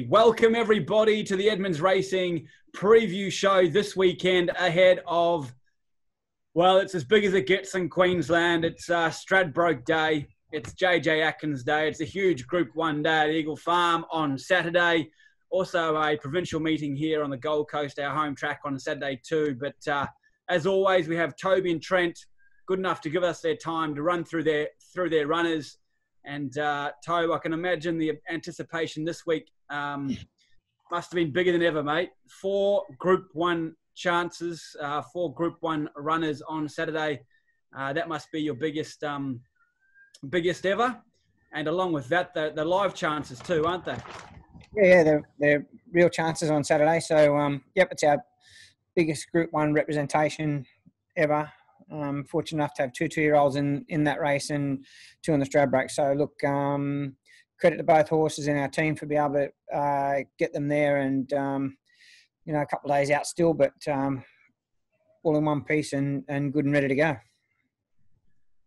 Welcome everybody to the Edmonds Racing preview show this weekend ahead of, well, it's as big as it gets in Queensland. It's Stradbroke Day. It's JJ Atkins Day. It's a huge Group 1 day at Eagle Farm on Saturday. Also a provincial meeting here on the Gold Coast, our home track on Saturday too. But as always, we have Toby and Trent, good enough to give us their time to run through their runners. And Tobe, I can imagine the anticipation this week must have been bigger than ever, mate. 4 Group 1 chances, 4 Group 1 runners on Saturday. That must be your biggest ever. And along with that, the live chances too, aren't they? Yeah, they're real chances on Saturday. So, yep, it's our biggest Group 1 representation ever. Fortunate enough to have 2 2-year-olds in that race and 2 in the Stradbroke. So, look, credit to both horses in our team for being able to get them there and, a couple of days out still, but all in one piece and good and ready to go.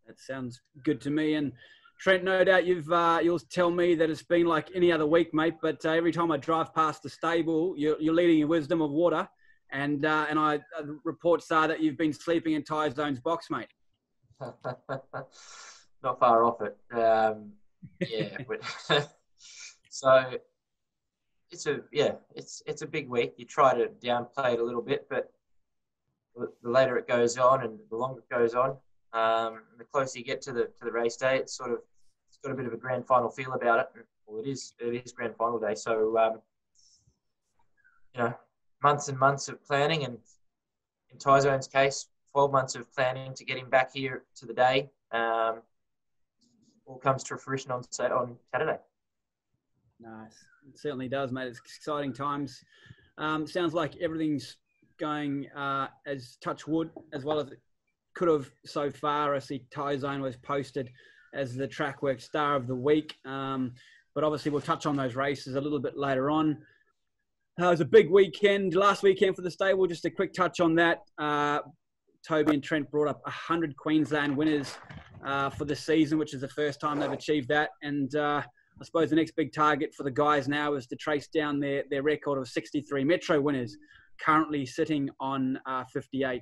That sounds good to me. And Trent, no doubt you'll tell me that it's been like any other week, mate, but every time I drive past the stable, you're leading your wisdom of water. And reports are that you've been sleeping in Ty Zone's box, mate. Not far off it. Yeah. So it's a big week. You try to downplay it a little bit, but the later it goes on and the longer it goes on, the closer you get to the race day, it's got a bit of a grand final feel about it. Well, it is grand final day. So months and months of planning, and in Ty Zone's case, 12 months of planning to get him back here to the day. All comes to fruition on Saturday. Nice. It certainly does, mate. It's exciting times. Sounds like everything's going as touch wood as well as it could have so far. I see Ty Zone was posted as the track work star of the week. But obviously we'll touch on those races a little bit later on. It was a big weekend, last weekend for the stable. Just a quick touch on that. Toby and Trent brought up 100 Queensland winners for the season, which is the first time they've achieved that. And I suppose the next big target for the guys now is to trace down their record of 63 Metro winners, currently sitting on 58.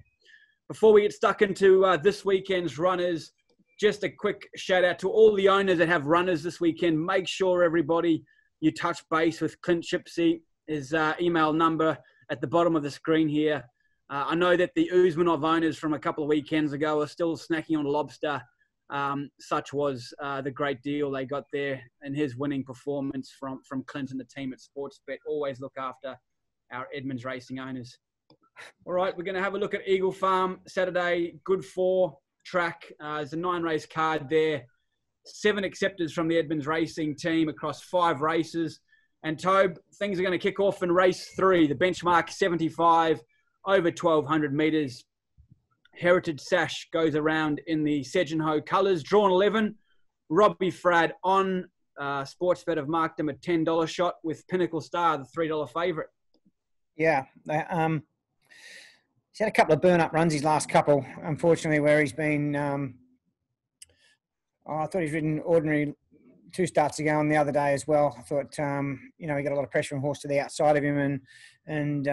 Before we get stuck into this weekend's runners, just a quick shout out to all the owners that have runners this weekend. Make sure, everybody, you touch base with Clint Shipsey. His email number at the bottom of the screen here. I know that the Uzmanov owners from a couple of weekends ago are still snacking on lobster. Such was the great deal they got there and his winning performance from Clint and the team at Sportsbet. Always look after our Edmonds Racing owners. All right, we're going to have a look at Eagle Farm Saturday. Good 4 track. There's a 9-race card there. 7 acceptors from the Edmonds Racing team across 5 races. And Tobe, things are going to kick off in race 3, the benchmark 75 over 1,200 metres. Heritage Sash goes around in the Sedgenho colours. Drawn 11, Robbie Fowler on Sportsbet have marked him a $10 shot with Pinnacle Star, the $3 favourite. Yeah, he's had a couple of burn-up runs his last couple, unfortunately, where he's been I thought he's ridden ordinary 2 starts ago on the other day as well. I thought, he got a lot of pressure and horse to the outside of him and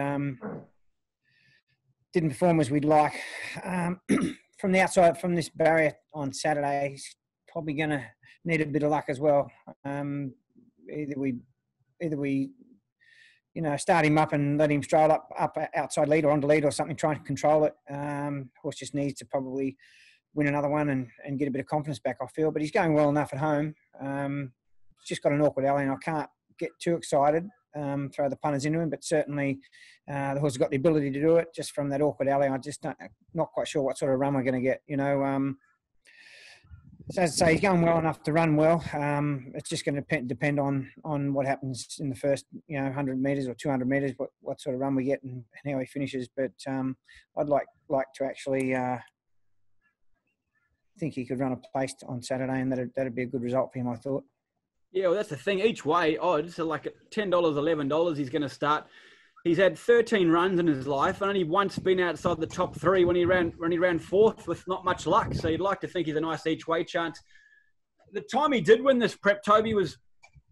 didn't perform as we'd like. From the outside, from this barrier on Saturday, he's probably going to need a bit of luck as well. Either we start him up and let him stroll up outside lead or onto lead or something, try and control it. Horse just needs to probably win another one and get a bit of confidence back, I feel. But he's going well enough at home. It's just got an awkward alley and I can't get too excited, throw the punters into him, but certainly the horse has got the ability to do it just from that awkward alley. I just not quite sure what sort of run we're going to get, So as I say, he's going well enough to run well. It's just going to depend on what happens in the first, 100 metres or 200 metres, what sort of run we get and how he finishes. But I'd like to actually think he could run a place on Saturday, and that'd be a good result for him, I thought. Yeah, well, that's the thing. Each way odds, so like at $10, $11, he's going to start. He's had 13 runs in his life, and only once been outside the top 3 when he ran 4th with not much luck. So you'd like to think he's a nice each way chance. The time he did win this prep, Toby, was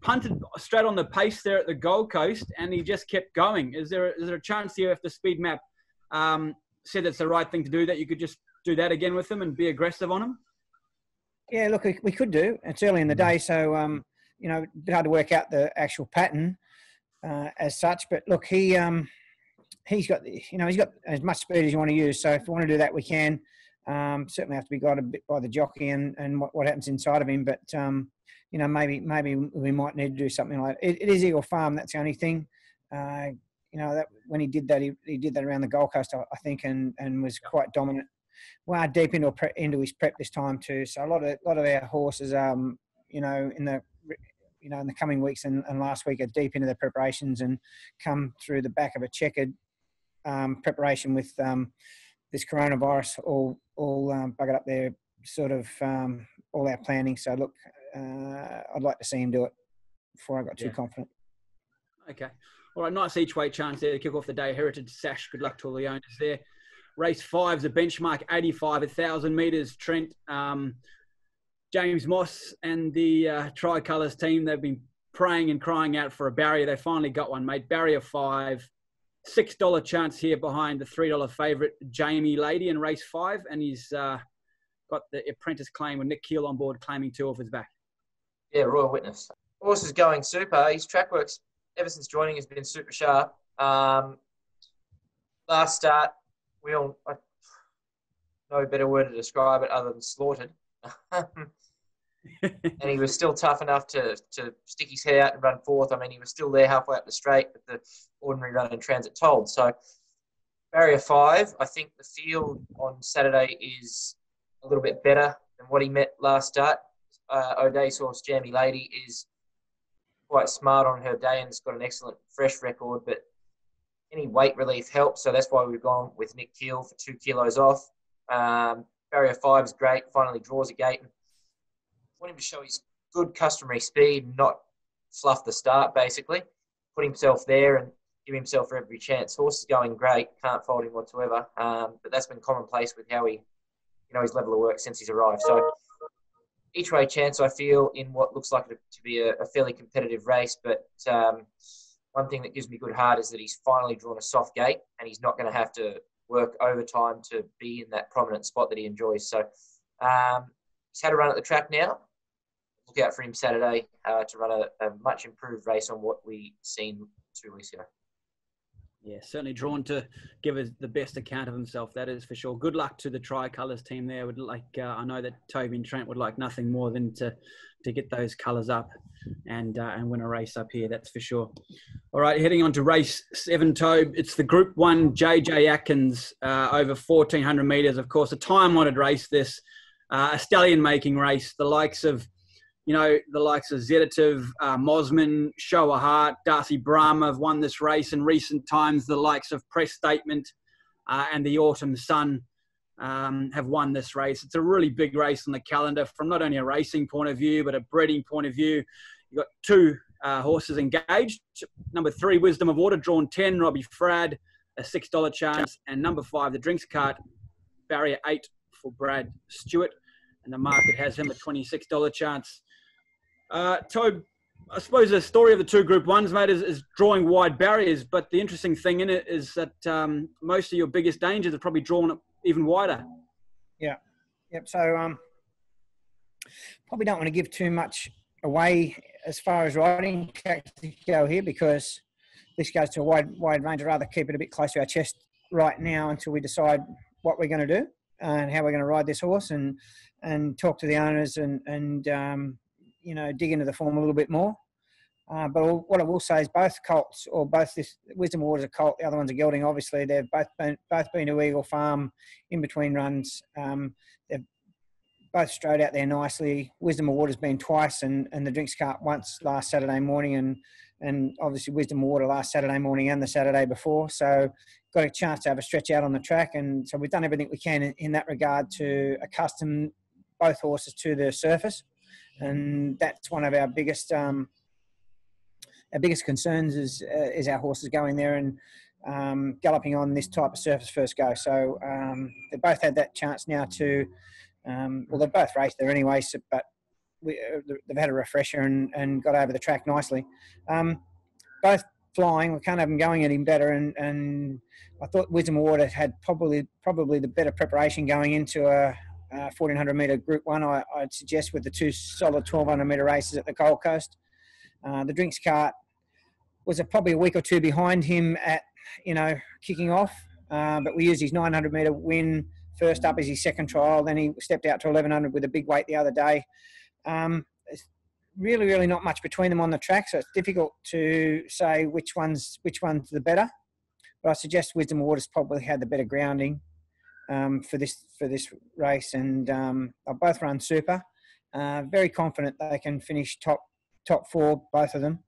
punted straight on the pace there at the Gold Coast, and he just kept going. Is there a chance here if the speed map said it's the right thing to do, that you could just do that again with him and be aggressive on him? Yeah, look, we could do. It's early in the day, so you know, a bit hard to work out the actual pattern as such. But look, he's got as much speed as you want to use. So if we want to do that, we can. Certainly have to be guided a bit by the jockey and what happens inside of him. But you know, maybe we might need to do something like it. It is Eagle Farm. That's the only thing. You know, that when he did that, he did that around the Gold Coast, I think, and was quite dominant. Well, deep into his prep this time too. So a lot of our horses, you know, in the coming weeks and last week are deep into their preparations and come through the back of a checkered preparation with this coronavirus all buggered up their sort of all our planning. So look, I'd like to see him do it before I got too confident. Okay. All right, nice each way chance there to kick off the day. Heritage Sash, good luck to all the owners there. Race 5's a benchmark 85, 1,000 metres. Trent, James Moss and the Tricolours team, they've been praying and crying out for a barrier. They finally got one, mate. Barrier 5, $6 chance here behind the $3 favourite, Jamie Lady, in race 5. And he's got the apprentice claim with Nick Keel on board, claiming 2 off his back. Yeah, Royal Witness. Horse is going super. His track works ever since joining has been super sharp. Last start, I know a better word to describe it other than slaughtered. And he was still tough enough to stick his head out and run fourth. I mean, he was still there halfway up the straight, but the ordinary run in transit told. So barrier 5, I think the field on Saturday is a little bit better than what he met last start. O'Day's horse, Jamie Lady, is quite smart on her day and has got an excellent fresh record, but any weight relief helps. So that's why we've gone with Nick Keel for 2 kilos off. Barrier 5 is great. Finally draws a gate. I want him to show his good customary speed, not fluff the start, basically. Put himself there and give himself every chance. Horse is going great. Can't fault him whatsoever. But that's been commonplace with how his level of work since he's arrived. So each way chance, I feel, in what looks like it to be a fairly competitive race. But one thing that gives me good heart is that he's finally drawn a soft gate and he's not going to have to work overtime to be in that prominent spot that he enjoys. So he's had a run at the track now. Look out for him Saturday to run a much improved race on what we seen 2 weeks ago. Yeah, certainly drawn to give us the best account of himself, that is for sure. Good luck to the Tricolours team there. I know that Toby and Trent would like nothing more than to get those colours up and win a race up here, that's for sure. All right, heading on to race 7, Tobe. It's the Group 1 JJ Atkins over 1,400 metres. Of course, a time-honoured race, this. A stallion-making race. The likes of Zedative, Mosman, Show a Heart, Darcy Brahma have won this race in recent times. The likes of Press Statement and the Autumn Sun have won this race. It's a really big race on the calendar from not only a racing point of view, but a breeding point of view. You've got 2 horses engaged. Number 3, Wisdom of Water, drawn 10, Robbie Frad, a $6 chance. And number 5, the Drinks Cart, barrier 8 for Brad Stewart. And the market has him a $26 chance. Tobe, I suppose the story of the 2 Group 1s, mate, is drawing wide barriers. But the interesting thing in it is that most of your biggest dangers are probably drawn even wider. Yeah. Yep. So probably don't want to give too much away as far as riding tactics go here, because this goes to a wide range. I'd rather keep it a bit close to our chest right now until we decide what we're going to do and how we're going to ride this horse and talk to the owners and dig into the form a little bit more. But what I will say is both colts, or both this Wisdom Water's a colt, the other one's a gelding. Obviously, they've both been to Eagle Farm in between runs. They've both strode out there nicely. Wisdom Water's been twice, and the Drinks Cart once last Saturday morning, and obviously Wisdom Water last Saturday morning and the Saturday before. So got a chance to have a stretch out on the track, and so we've done everything we can in that regard to accustom both horses to the surface, and that's one of our biggest concerns is our horses going there and galloping on this type of surface first go. So they both had that chance now to, they've both raced there anyway, but they've had a refresher and got over the track nicely. Both flying. We can't have them going any better. And I thought Wisdom of Water had probably the better preparation going into a 1400 metre Group 1. I'd suggest with the two solid 1200 metre races at the Gold Coast. The Drinks Cart was probably a week or two behind him at, kicking off. But we used his 900 metre win first up as his second trial. Then he stepped out to 1100 with a big weight the other day. It's really not much between them on the track, so it's difficult to say which one's the better. But I suggest Wisdom of Water's probably had the better grounding for this race, and they'll both run super. Very confident they can finish top four, both of them.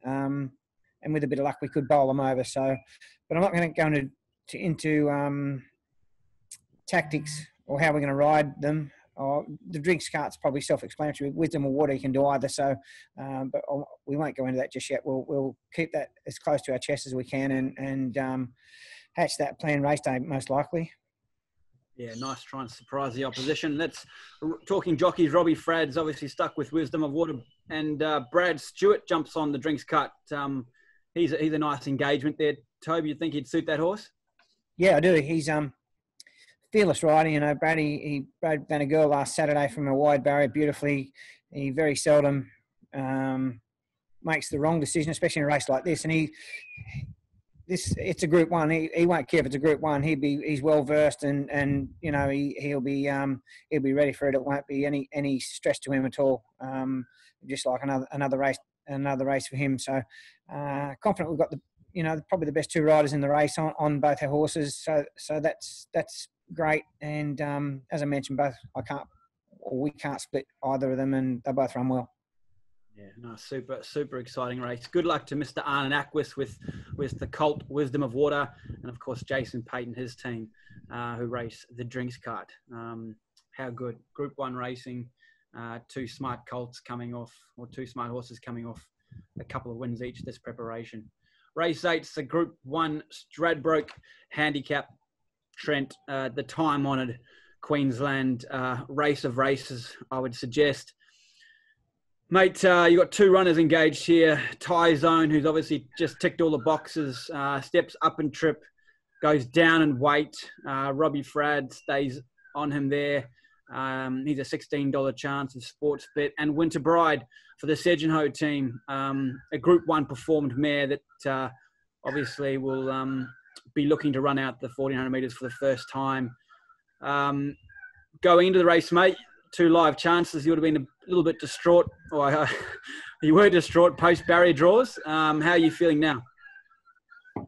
And with a bit of luck, we could bowl them over. So, but I'm not going to go into tactics or how we're going to ride them. The Drinks Cart's probably self-explanatory. Wisdom of Water, you can do either. So, but we won't go into that just yet. We'll keep that as close to our chest as we can and hatch that planned race day most likely. Yeah, nice trying to surprise the opposition. Let's talking jockeys. Robbie Frad's obviously stuck with Wisdom of Water, and Brad Stewart jumps on the Drinks Cart. He's a nice engagement there. Toby, you think he'd suit that horse? Yeah, I do. He's fearless riding. Brad, he rode Van a Girl last Saturday from a wide barrier beautifully. He very seldom makes the wrong decision, especially in a race like this. And it's a Group 1. He won't care if it's a Group 1. He's well versed and he'll be ready for it. It won't be any stress to him at all. Just like another race for him. So confident we've got probably the best two riders in the race on both our horses. So that's great. And as I mentioned, we can't split either of them, and they both run well. Yeah, no, super exciting race. Good luck to Mr. Arnon Aquis with the Colt Wisdom of Water, and of course Jason Payton, his team, who race the Drinks Cart. How good Group 1 racing. Two smart colts coming off, or two smart horses coming off a couple of wins each this preparation. Race 8's the Group 1 Stradbroke Handicap. Trent, the time-honoured Queensland race of races, I would suggest. Mate, you got two runners engaged here. Ty Zone, who's obviously just ticked all the boxes, steps up and trip, goes down and weight. Robbie Frad stays on him there. He's a $16 chance of Sportsbet. And Winter Bride for the Sedgenho team, a Group 1 performed mare that obviously will be looking to run out the 1400 metres for the first time. Going into the race, mate, two live chances. You would have been a little bit distraught, or you were distraught post-barrier draws. How are you feeling now? Not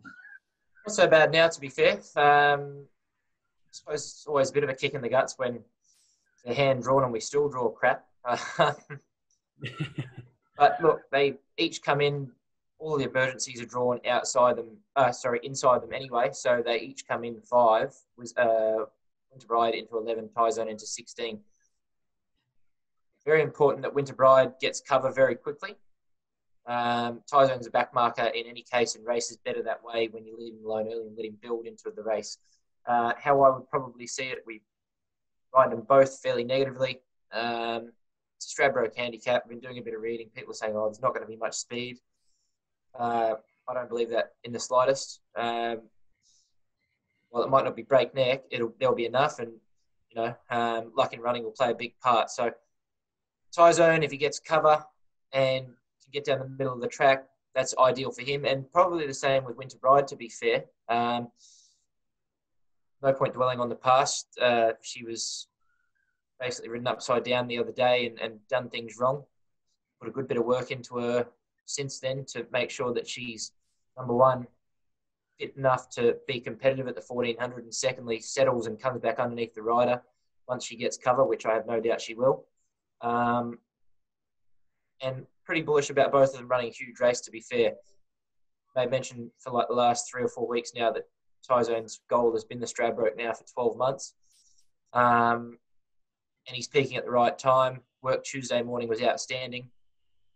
so bad now, to be fair. I suppose it's always a bit of a kick in the guts when they're hand-drawn and we still draw crap. But look, they each come in, all the emergencies are drawn inside them anyway, so they each come in 5, Winter Bride into 11, Ty Zone into 16. Very important that Winter Bride gets cover very quickly. Ty Zone's a back marker in any case, and race is better that way when you leave him alone early and let him build into the race. How I would probably see it, we ride them both fairly negatively. It's a Stradbroke handicap. I've been doing a bit of reading. People are saying, there's not going to be much speed. I don't believe that in the slightest. Well, it might not be breakneck. There'll be enough, and luck in running will play a big part. So, Ty Zone, if he gets cover and can get down the middle of the track, that's ideal for him. And probably the same with Winter Bride, to be fair. No point dwelling on the past. She was basically ridden upside down the other day and done things wrong. Put a good bit of work into her since then to make sure that she's, number one, fit enough to be competitive at the 1400, and secondly, settles and comes back underneath the rider once she gets cover, which I have no doubt she will. And pretty bullish about both of them running a huge race, to be fair. I mentioned for like the last 3 or 4 weeks now that Ty Zone's goal has been the Stradbroke now for 12 months. And he's peaking at the right time. Work Tuesday morning was outstanding.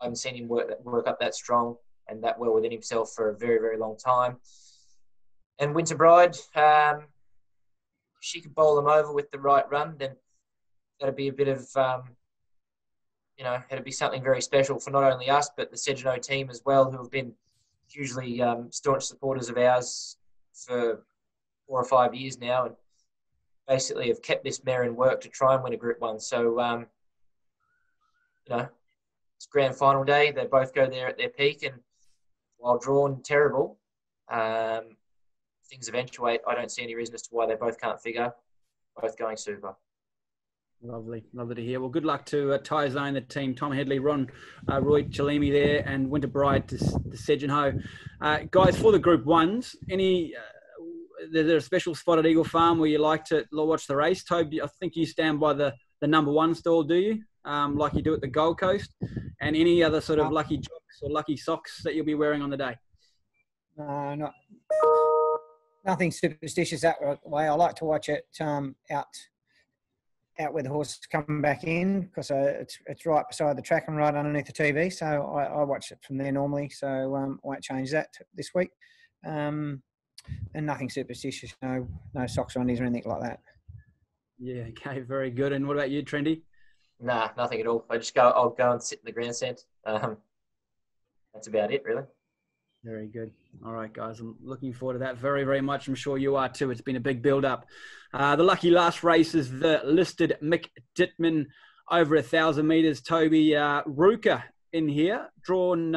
I haven't seen him work up that strong and that well within himself for a very, very long time. And Winter Bride, if she could bowl them over with the right run, then that'd be a bit of it'd be something very special for not only us, but the Sedgemoor team as well, who have been hugely staunch supporters of ours for 4 or 5 years now, and basically have kept this mare in work to try and win a Group 1. So, it's grand final day. They both go there at their peak, and while drawn terrible, things eventuate. I don't see any reason as to why they both can't figure. Both going super. Lovely to hear. Well, good luck to Tyzone, the team, Tom Headley, Roy Chalimi there, and Winter Bride to Sedgemoor. Guys, for the Group 1s, is there a special spot at Eagle Farm where you like to watch the race? Toby, I think you stand by the number 1 stall, do you? Like you do at the Gold Coast? And any other sort of lucky jocks or lucky socks that you'll be wearing on the day? No, nothing superstitious that way. I like to watch it out where the horse is coming back in, because it's right beside the track and right underneath the TV. So I watch it from there normally. So I won't change that this week. And nothing superstitious. No socks or undies or anything like that. Yeah. Okay. Very good. And what about you, Trendy? Nah, nothing at all. I'll go and sit in the grandstand. That's about it, really. Very good. All right, guys. I'm looking forward to that very, very much. I'm sure you are too. It's been a big build-up. The lucky last race is the listed Mick Dickman over 1,000 metres. Toby Ruka in here. Drawn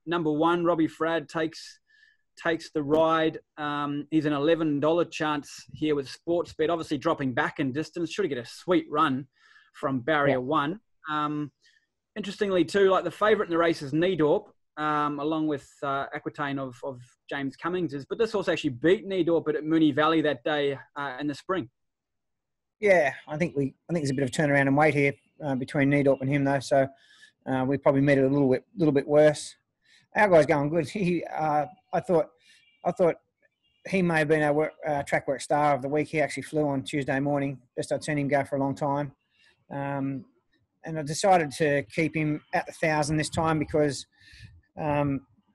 number 1. Robbie Fowler takes the ride. He's an $11 chance here with Sportsbet. Obviously dropping back in distance. Should get a sweet run from barrier 1. Interestingly too, like the favourite in the race is Needorp. Along with Aquitaine of James Cummings. But this horse actually beat Needorp at Moonee Valley that day in the spring. Yeah, I think there's a bit of turnaround in weight here between Needorp and him though. So we probably made it a little bit worse. Our guy's going good. I thought he may have been our track work star of the week. He actually flew on Tuesday morning. Best I'd seen him go for a long time. And I decided to keep him at the 1,000 this time because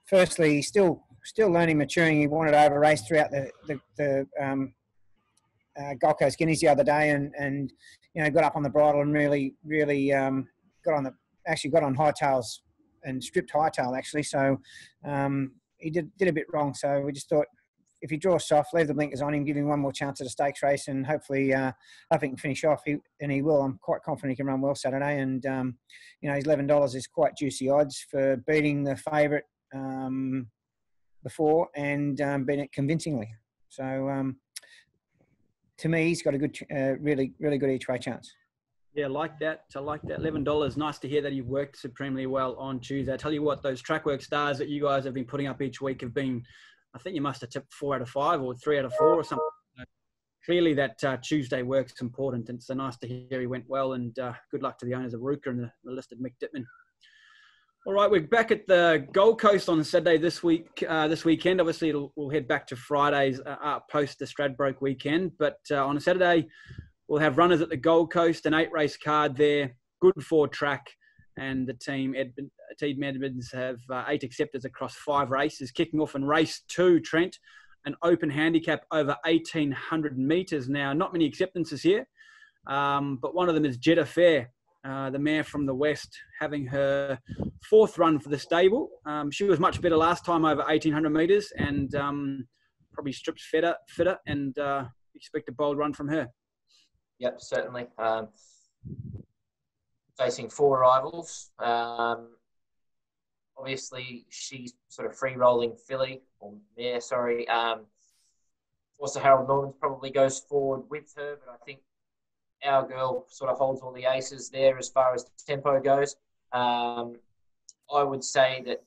firstly, he's still learning, maturing. He wanted to over race throughout the Gold Coast Guineas the other day, and got up on the bridle and really got on hightails and stripped hightail actually. So he did a bit wrong. So we just thought, if he draws soft, leave the blinkers on him, give him one more chance at a stakes race, and hopefully he can finish off. He will. I'm quite confident he can run well Saturday. And, his $11 is quite juicy odds for beating the favourite before and beating it convincingly. So, to me, he's got a good, really, really good each way chance. Yeah, I like that. $11. Nice to hear that he worked supremely well on Tuesday. I tell you what, those track work stars that you guys have been putting up each week have been, I think you must have tipped 4 out of 5 or 3 out of 4 or something. Clearly that Tuesday work's important, and so nice to hear he went well, and good luck to the owners of Ruka and the listed Mick Dickman. All right, we're back at the Gold Coast on Saturday this weekend. Obviously, we'll head back to Friday's post the Stradbroke weekend, but on a Saturday, we'll have runners at the Gold Coast, an 8-race card there, good 4 track, and the team Edmonds have 8 acceptors across 5 races. Kicking off in race 2, Trent, an open handicap over 1,800 metres. Now, not many acceptances here, but one of them is Jeddah Fair, the mare from the West, having her 4th run for the stable. She was much better last time over 1,800 metres, and probably stripped fitter, and expect a bold run from her. Yep, certainly. Facing 4 rivals. Obviously, she's sort of free-rolling filly, or mare, sorry. Also, Harold Norman's probably goes forward with her, but I think our girl sort of holds all the aces there as far as tempo goes. I would say that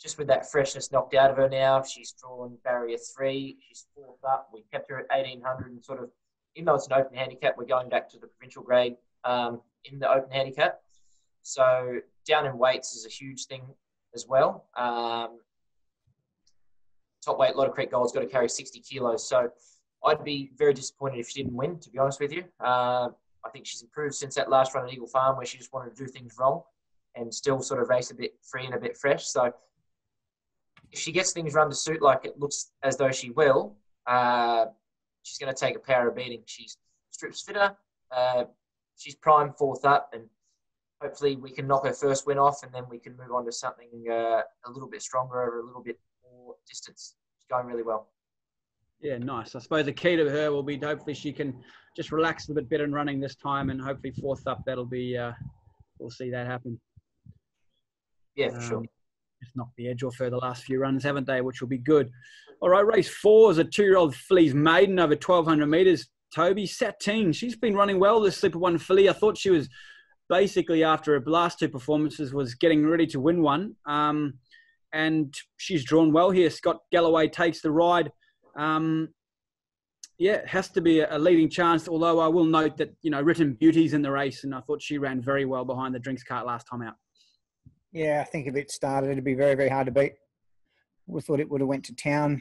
just with that freshness knocked out of her now, she's drawn barrier 3. She's 4th up. We kept her at 1,800 and sort of, even though it's an open handicap, we're going back to the provincial grade in the open handicap. So down in weights is a huge thing as well. Top weight, Lotta Creek Gold's got to carry 60 kilos. So I'd be very disappointed if she didn't win, to be honest with you. I think she's improved since that last run at Eagle Farm where she just wanted to do things wrong and still sort of race a bit free and a bit fresh. So if she gets things run to suit like it looks as though she will, she's going to take a power of beating. She's strips fitter. She's prime 4th up, and hopefully we can knock her first win off, and then we can move on to something a little bit stronger over a little bit more distance. It's going really well. Yeah, nice. I suppose the key to her will be hopefully she can just relax a bit better in running this time, and hopefully fourth up, that'll be, we'll see that happen. Yeah, for sure. Just knocked the edge off her the last few runs, haven't they, which will be good. All right, race 4 is a 2-year-old filly's maiden over 1,200 metres. Toby, Satine, she's been running well, this Super 1 filly. I thought she was basically, after her last 2 performances, was getting ready to win one. And she's drawn well here. Scott Galloway takes the ride. Yeah, it has to be a leading chance, although I will note that, Written Beauty's in the race, and I thought she ran very well behind the drinks cart last time out. Yeah, I think if it started, it'd be very, very hard to beat. We thought it would have went to town.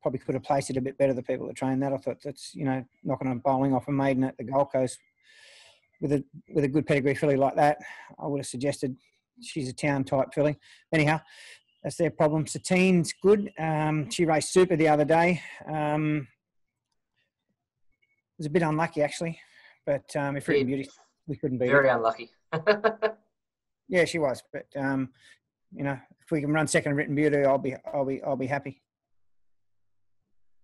Probably could have placed it a bit better, the people that trained that. I thought that's, knocking on bowling off a maiden at the Gold Coast with a good pedigree filly like that, I would have suggested she's a town-type filly. Anyhow, that's their problem. Satine's good. She raced super the other day. Was a bit unlucky, actually. But if Written Beauty, we couldn't beat Very it. unlucky. Yeah, she was. But, if we can run second Written Beauty, I'll be happy.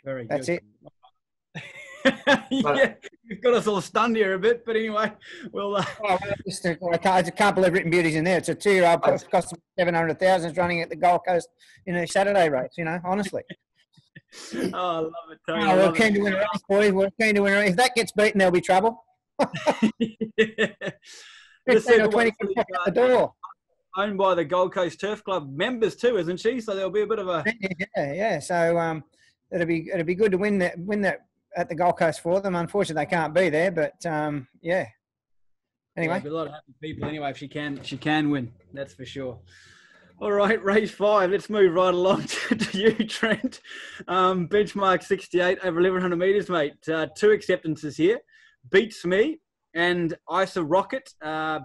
Very good. That's it. Yeah, you've got us all stunned here a bit, but anyway, we'll. I can't believe Written Beauty's in there. It's a 2-year-old, cost them 700,000, running at the Gold Coast in a Saturday race. Honestly. Oh, I love it, Tony. We're keen to win a race, boys. We're keen to win a race. If that gets beaten, there'll be trouble. Yeah. 15 or 20 at the door. Owned by the Gold Coast Turf Club members too, isn't she? So there'll be a bit of a yeah. So it'll be good to win that at the Gold Coast for them. Unfortunately, they can't be there, but yeah. Anyway, there'll be a lot of happy people anyway if she can win. That's for sure. All right, race 5. Let's move right along to you, Trent. Benchmark 68 over 1,100 metres, mate. 2 acceptances here. Beats Me and Isa Rocket.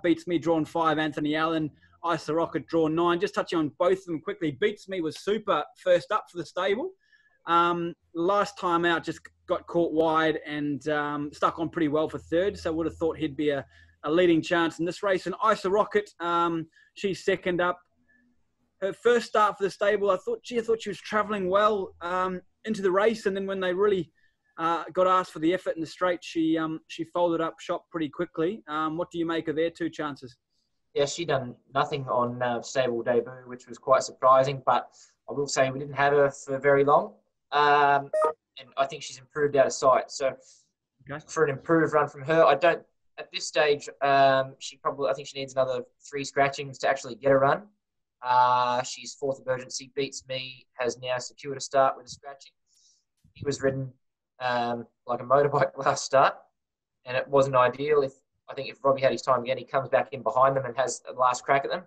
Beats Me drawn 5, Anthony Allen. Isa Rocket drawn 9. Just touching on both of them quickly. Beats Me was super first up for the stable. Last time out just got caught wide and stuck on pretty well for third. So would have thought he'd be a leading chance in this race. And Isa Rocket, she's second up. Her first start for the stable, I thought she was travelling well into the race, and then when they really got asked for the effort in the straight, she folded up shop pretty quickly. What do you make of their 2 chances? Yeah, she done nothing on stable debut, which was quite surprising. But I will say we didn't have her for very long, and I think she's improved out of sight. So for an improved run from her, I don't at this stage. I think she needs another 3 scratchings to actually get a run. She's 4th emergency. Beats Me has now secured a start with a scratching. He was ridden like a motorbike last start, and it wasn't ideal. I think if Robbie had his time again, he comes back in behind them and has a last crack at them.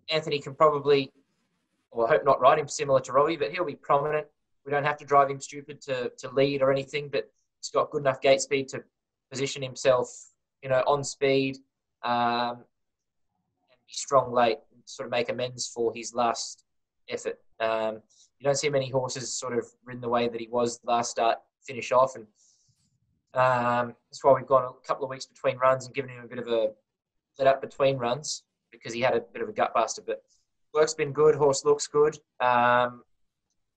Anthony can probably, or I hope not ride him similar to Robbie, but he'll be prominent. We don't have to drive him stupid to lead or anything, but he's got good enough gate speed to position himself, on speed. Be strong late and sort of make amends for his last effort. You don't see many horses sort of ridden the way that he was last start, finish off. And that's why we've gone a couple of weeks between runs and given him a bit of a let up between runs because he had a bit of a gut buster. But work's been good. Horse looks good.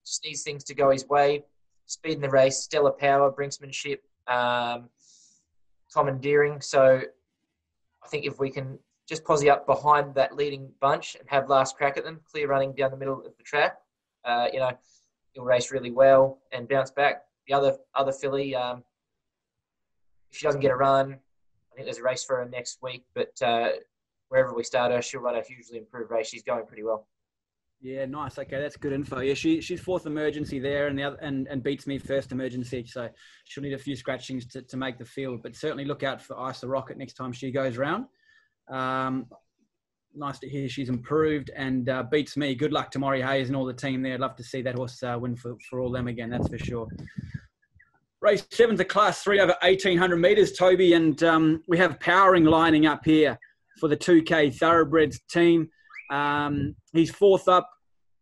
Just needs things to go his way. Speed in the race, stellar power, brinksmanship, commandeering. So I think if we can just posse up behind that leading bunch and have last crack at them, clear running down the middle of the track, he'll race really well and bounce back. The other filly, if she doesn't get a run, I think there's a race for her next week, but wherever we start her, she'll run a hugely improved race. She's going pretty well. Yeah, nice. Okay, that's good info. Yeah, she's 4th emergency there, and Beats Me 1st emergency. So she'll need a few scratchings to make the field. But certainly look out for Isa Rocket next time she goes round. Nice to hear she's improved and Beats Me. Good luck to Maury Hayes and all the team there. I'd love to see that horse win for all them again. That's for sure. Race 7's a Class 3 over 1,800 metres, Toby, and we have Powering lining up here for the 2K Thoroughbreds team. He's 4th up,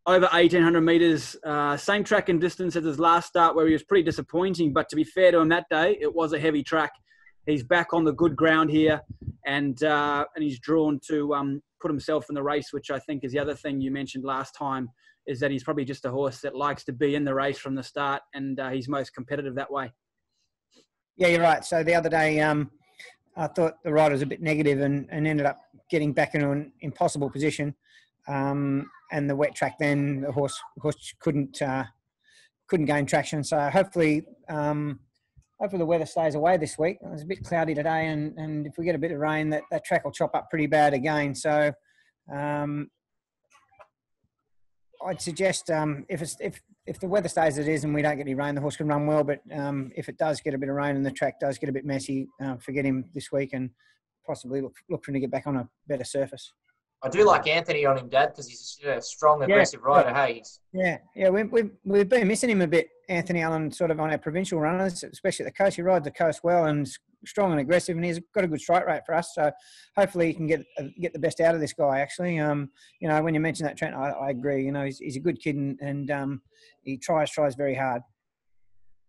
over 1,800 metres, same track and distance as his last start where he was pretty disappointing, but to be fair to him that day, it was a heavy track. He's back on the good ground here, and he's drawn to put himself in the race, which I think is the other thing you mentioned last time, is that he's probably just a horse that likes to be in the race from the start, and he's most competitive that way. Yeah, you're right. So the other day, I thought the rider was a bit negative and ended up getting back into an impossible position. And the wet track, then the horse couldn't gain traction. So hopefully the weather stays away this week. It was a bit cloudy today, and if we get a bit of rain, that track will chop up pretty bad again. So I'd suggest if the weather stays as it is and we don't get any rain, the horse can run well. But if it does get a bit of rain and the track does get a bit messy, forget him this week and possibly look for him to get back on a better surface. I do like Anthony on him, Dad, because he's a strong, aggressive rider. Hey, We've been missing him a bit, Anthony Allen, sort of on our provincial runners, especially at the coast. He rides the coast well and strong and aggressive, and he's got a good strike rate for us. So hopefully he can get the best out of this guy. Actually, when you mention that, Trent, I agree. He's a good kid and he tries very hard.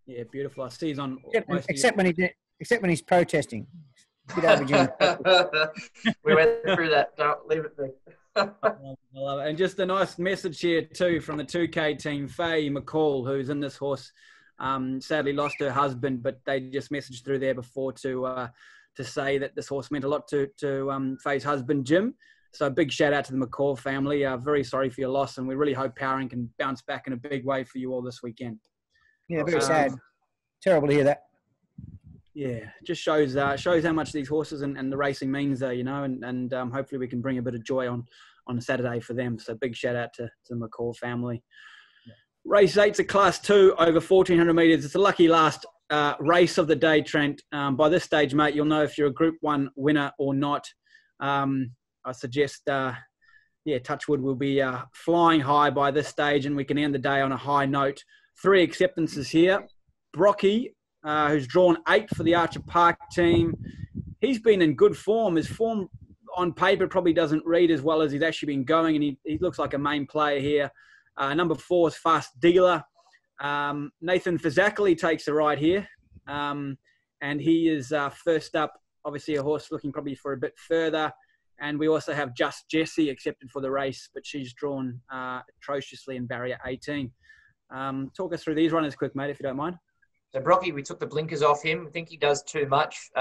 Yeah, beautiful. I see he's on. Except when he's protesting. We went through that. Don't leave it there. I love it. And just a nice message here too from the 2K team, Faye McCall, who's in this horse. Sadly lost her husband, but they just messaged through there before to say that this horse meant a lot to Faye's husband, Jim. So a big shout out to the McCall family. Very sorry for your loss, and we really hope Powering can bounce back in a big way for you all this weekend. Yeah, very sad. Terrible to hear that. Yeah, just shows how much these horses and the racing means there, and hopefully we can bring a bit of joy on a Saturday for them. So big shout out to the McCall family. Yeah. Race 8's a Class 2 over 1,400 metres. It's a lucky last race of the day, Trent. By this stage, mate, you'll know if you're a Group 1 winner or not. I suggest, Touchwood will be flying high by this stage, and we can end the day on a high note. 3 acceptances here. Brocky, who's drawn 8 for the Archer Park team. He's been in good form. His form on paper probably doesn't read as well as he's actually been going, and he looks like a main player here. Number 4 is Fast Dealer. Nathan Fazakali takes the ride here, and he is first up. Obviously, a horse looking probably for a bit further. And we also have Just Jessie accepted for the race, but she's drawn atrociously in barrier 18. Talk us through these runners quick, mate, if you don't mind. So Brocky, we took the blinkers off him. I think he does too much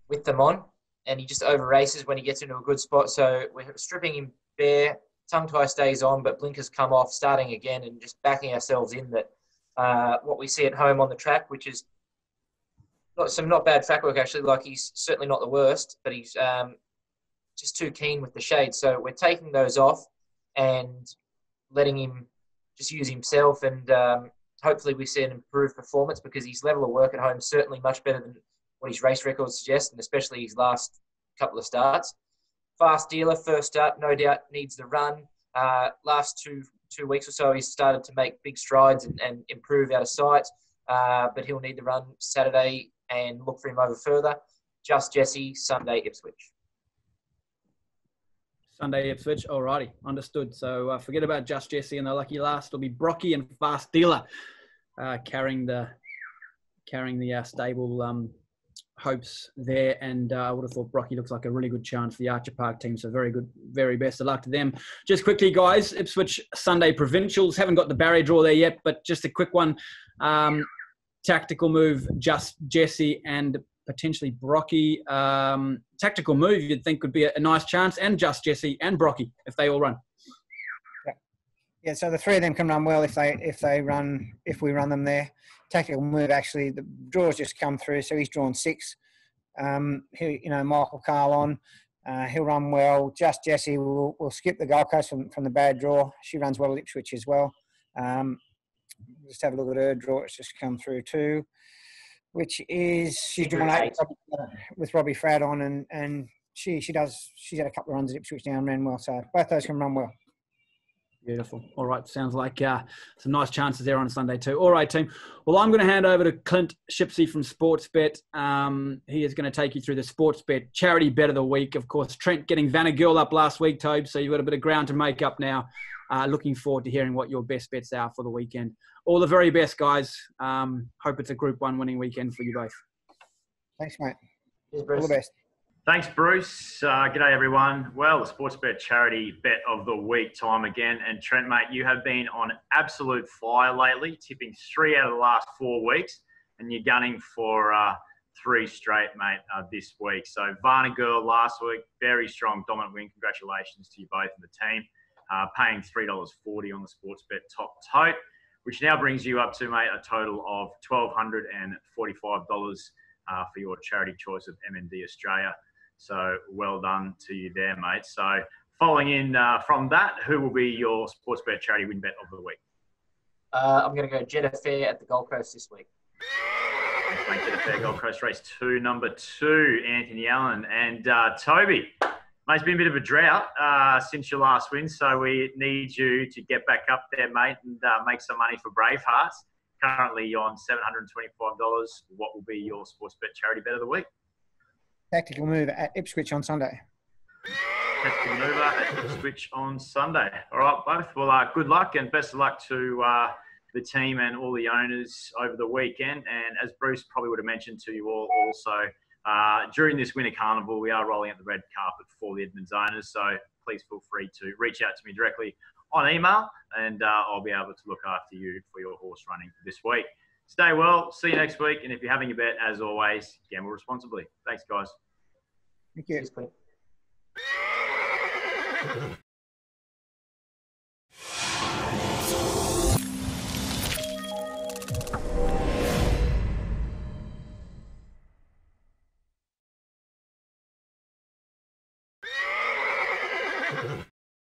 with them on, and he just over races when he gets into a good spot. So we're stripping him bare, tongue tie stays on, but blinkers come off, starting again and just backing ourselves in that what we see at home on the track, which is some not bad track work actually. Like he's certainly not the worst, but he's just too keen with the shade. So we're taking those off and letting him just use himself, and hopefully we see an improved performance because his level of work at home is certainly much better than what his race records suggest, and especially his last couple of starts. Fast Dealer, first up, no doubt needs the run. Last two weeks or so, he's started to make big strides and improve out of sight, but he'll need the run Saturday and look for him over further. Just Jessie, Sunday, Ipswich. Sunday, Ipswich. Alrighty, understood. So forget about Just Jessie and the lucky last. It'll be Brocky and Fast Dealer carrying the stable hopes there. And I would have thought Brocky looks like a really good chance for the Archer Park team. So very good, very best of luck to them. Just quickly, guys, Ipswich Sunday Provincials. Haven't got the barrier draw there yet, but just a quick one. Tactical move, Just Jessie and potentially Brocky. Tactical move, you'd think could be a nice chance, and Just Jessie and Brocky if they all run. Yeah. So the 3 of them can run well if we run them there. Tactical move, actually, the draws just come through, so he's drawn 6. Michael Carl on, he'll run well. Just Jessie will skip the Gold Coast from the bad draw. She runs well at Ipswich as well. Just have a look at her draw. It's just come through too, which is she's drawn 8 with Robbie Fowler on, and she's had a couple of runs at Ipswich now and ran well. So both those can run well. Beautiful. All right. Sounds like some nice chances there on Sunday too. All right, team. Well, I'm going to hand over to Clint Shipsey from Sportsbet. He is going to take you through the Sportsbet charity bet of the week. Of course, Trent getting Vanagirl up last week, Tobe, so you've got a bit of ground to make up now. Looking forward to hearing what your best bets are for the weekend. All the very best, guys. Hope it's a Group 1 winning weekend for you both. Thanks, mate. Cheers, Bruce. All the best. Thanks, Bruce. G'day, everyone. Well, the Sportsbet charity bet of the week time again. And Trent, mate, you have been on absolute fire lately, tipping 3 out of the last 4 weeks, and you're gunning for 3 straight, mate, this week. So Varna Girl last week, very strong, dominant win. Congratulations to you both and the team. Paying $3.40 on the Sportsbet top tote, which now brings you up to, mate, a total of $1,245 for your charity choice of MND Australia. So well done to you there, mate. So following in from that, who will be your Sportsbet charity win bet of the week? I'm going to go Jeddah Fair at the Gold Coast this week. Thanks, mate. Jeddah Fair Gold Coast race 2, number 2, Anthony Allen. And Toby, mate, it's been a bit of a drought since your last win, so we need you to get back up there, mate, and make some money for Bravehearts. Currently on $725. What will be your Sportsbet charity bet of the week? Tactical move at Ipswich on Sunday. Tactical maneuver at Ipswich on Sunday. All right, both. Well, good luck and best of luck to the team and all the owners over the weekend. And as Bruce probably would have mentioned to you all also, during this Winter Carnival, we are rolling out the red carpet for the Edmonds owners. So please feel free to reach out to me directly on email, and I'll be able to look after you for your horse running this week. Stay well. See you next week. And if you're having a bet, as always, gamble responsibly. Thanks, guys. Thank you. Cheers, Clint.